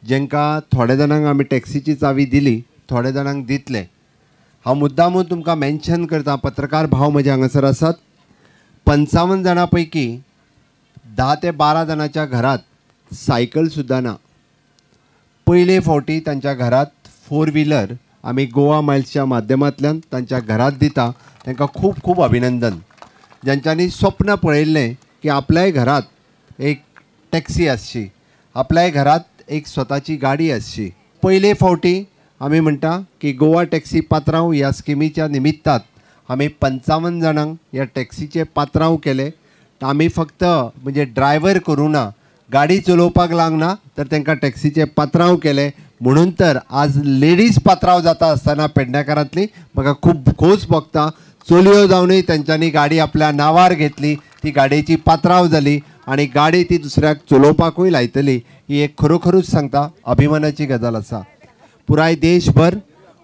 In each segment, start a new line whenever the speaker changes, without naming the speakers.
जेंकां थोड्या जाणांक आमी टॅक्सीची चावी दिली, थोड्या जाणांक दितले. हांव मुद्दामून तुमकां मेन्शन करता, पत्रकार भाव म्हजे हांगासर आसात. 55 जाणां पैकी 10 ते 12 जाणांच्या घरात सायकल सुद्दां ना. पयले फावटी तांच्या घरात 4 व्हिलर आमी गोवा मायल्सच्या माध्यमांतल्यान तांच्या घरात दिता. तांकां खूब खूब अभिनंदन. ज्यांच्यांनी स्वप्न पळयल्लें की आपल्याय घरात एक टॅक्सी आसची, आपल्याय घरात एक स्वताची गाडी आसची. पयले फावटी आमी म्हणटा की गोवा टॅक्सी पात्रांव ह्या स्किमीच्या निमित्तात आमी 55 जाणांक ह्या टॅक्सीचे पात्रांव केले. आमी फक्त म्हणजे ड्रायव्हर करूं ना, गाडी चलोवपाक लागना, तर तांकां टॅक्सीचे पात्रांव केले. म्हणून तर आज लेडीज पात्रांव जाता आसतना पेडणेकारांतली म्हाका खूब खोस भोगता. चलयो जावनूय तांच्यांनी गाडी आपल्या नांवार घेतली, ती गाडयेची पात्रांव जाली आनी गाडी ती दुसऱ्याक चलोवपाकूय लायतली. ही एक खरोखरूच सांगता अभिमानाची गजाल आसा. पुराय देशभर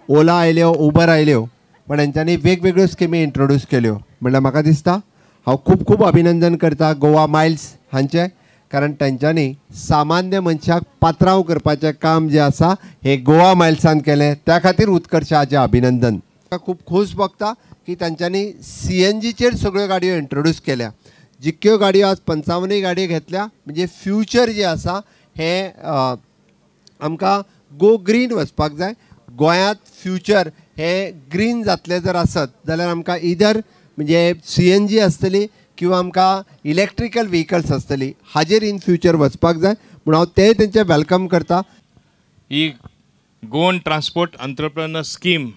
ओला आयल्यो, उबर आयल्यो, पण हेंच्यांनी वेगवेगळ्यो स्किमी इंट्रोड्यूस केल्यो. म्हणल्यार म्हाका दिसता हांव खूब खूब अभिनंदन करता गोवा मायल्स हांचें, कारण तांच्यांनी सामान्य मनशाक पात्रांव करपाचें काम जें आसा हें गोवा मायल्सान केलें. त्या खातीर उत्कर्शाचें अभिनंदन. म्हाका खूब खोस भोगता की तांच्यांनी CNGचेर सगळ्यो गाडयो इंट्रोड्यूस केल्या. जितक्यो गाडयो आज 55 गाडयो घेतल्या, म्हणजे फ्युचर जें आसा हें आमकां गो ग्रीन वचपाक जाय. गोंयांत फ्युचर हे ग्रीन जातले जर आसत जाल्यार आमकां इधर म्हणजे CNG आसतली किंवा आमकां इलेक्ट्रिकल व्हेकल्स आसतली. हाजेर इन फ्युचर वचपाक जाय म्हूण हांव तें तेंचें वेलकम करता.
ही गोवन ट्रान्सपोर्ट एंटरप्रेन्योर स्कीम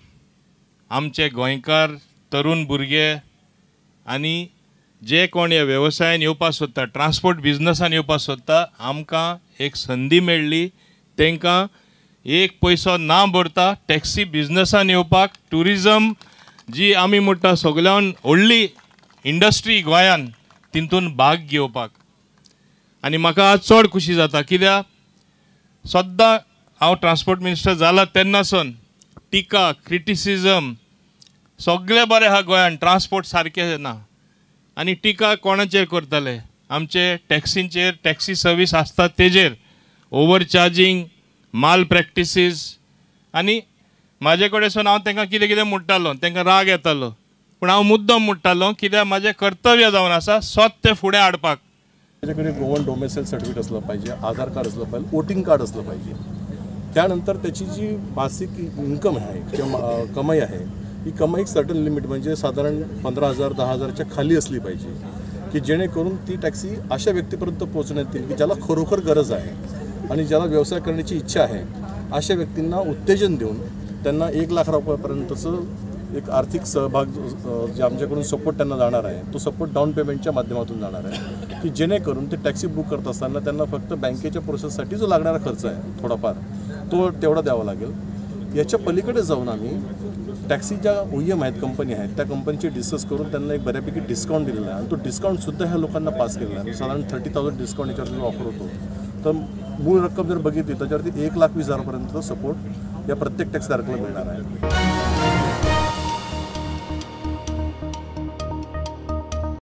आमचे गोंयकार तरुण भुरगे आनी जे कोण ह्या वेवसायान येवपाक सोदता, ट्रान्सपोर्ट बिजनसान येवपाक सोदता, आमकां एक संदी मेळ्ळी. तांकां एक पयसो ना भरता टॅक्सी बिजनसान येवपाक, ट्युरिजम जी आमी म्हणटा सगळ्यान व्हडली इंडस्ट्री गोंयान, तितून भाग घेवपाक. आनी म्हाका आज चड खुशी जाता, कित्याक सद्दां हांव ट्रान्सपोर्ट मिनिस्टर जाला तेन्नासून टिका, क्रिटिसिजम सगळे बरें आहा गोंयान, ट्रान्सपोर्ट सारकें ना. आनी टिका कोणाचेर करतले? आमचे टॅक्सींचेर, टॅक्सी सर्वीस आसता तेजेर ओवर चार्जींग, माल प्रॅक्टिसीस. आनी म्हाजे कडेन हांव तांकां कितें कितें म्हणटालो, तांकां राग येतालो, पूण हांव मुद्दम म्हणटालो कित्याक म्हाजें कर्तव्य जावन आसा स्वत तें फुडें हाडपाक.
त्याच्याकडे गोवन डोमेसाईल सर्टिफिकेट असलं पाहिजे, आधार कार्ड असलं पाहिजे, वोटिंग कार्ड असलं पाहिजे. त्यानंतर त्याची जी मासिक इन्कम आहे किंवा कमाई आहे, ही कमाई सर्टन लिमिट म्हणजे साधारण 15,000 10,000च्या खाली असली पाहिजे, की जेणेकरून ती टॅक्सी अशा व्यक्तीपर्यंत पोहोचण्यात येईल की ज्याला खरोखर गरज आहे आणि ज्याला व्यवसाय करण्याची इच्छा आहे. अशा व्यक्तींना उत्तेजन देऊन त्यांना 1 लाख रुपयापर्यंतचं एक आर्थिक सहभाग जे आमच्याकडून सपोर्ट त्यांना जाणार आहे, तो सपोर्ट डाऊन पेमेंटच्या माध्यमातून जाणार आहे, की जेणेकरून ते टॅक्सी बुक करत असताना त्यांना फक्त बँकेच्या प्रोसेससाठी जो लागणारा खर्च आहे थोडाफार तो तेवढा द्यावा लागेल. याच्या पलीकडे जाऊन आम्ही टॅक्सी ज्या OEM आहेत, कंपनी आहेत, त्या कंपनीची डिस्कस करून त्यांना एक बऱ्यापैकी डिस्काउंट दिलेला आहे. आणि तो डिस्काउंटसुद्धा ह्या लोकांना पास केलेला आहे. साधारण 30,000 डिस्काउंट याच्यावर ऑफर होतो. तर मूळ रक्कम जर बघितली त्याच्यावरती 1,20,000 पर्यंतचा सपोर्ट या प्रत्येक टॅक्सीधारकाला मिळणार आहे.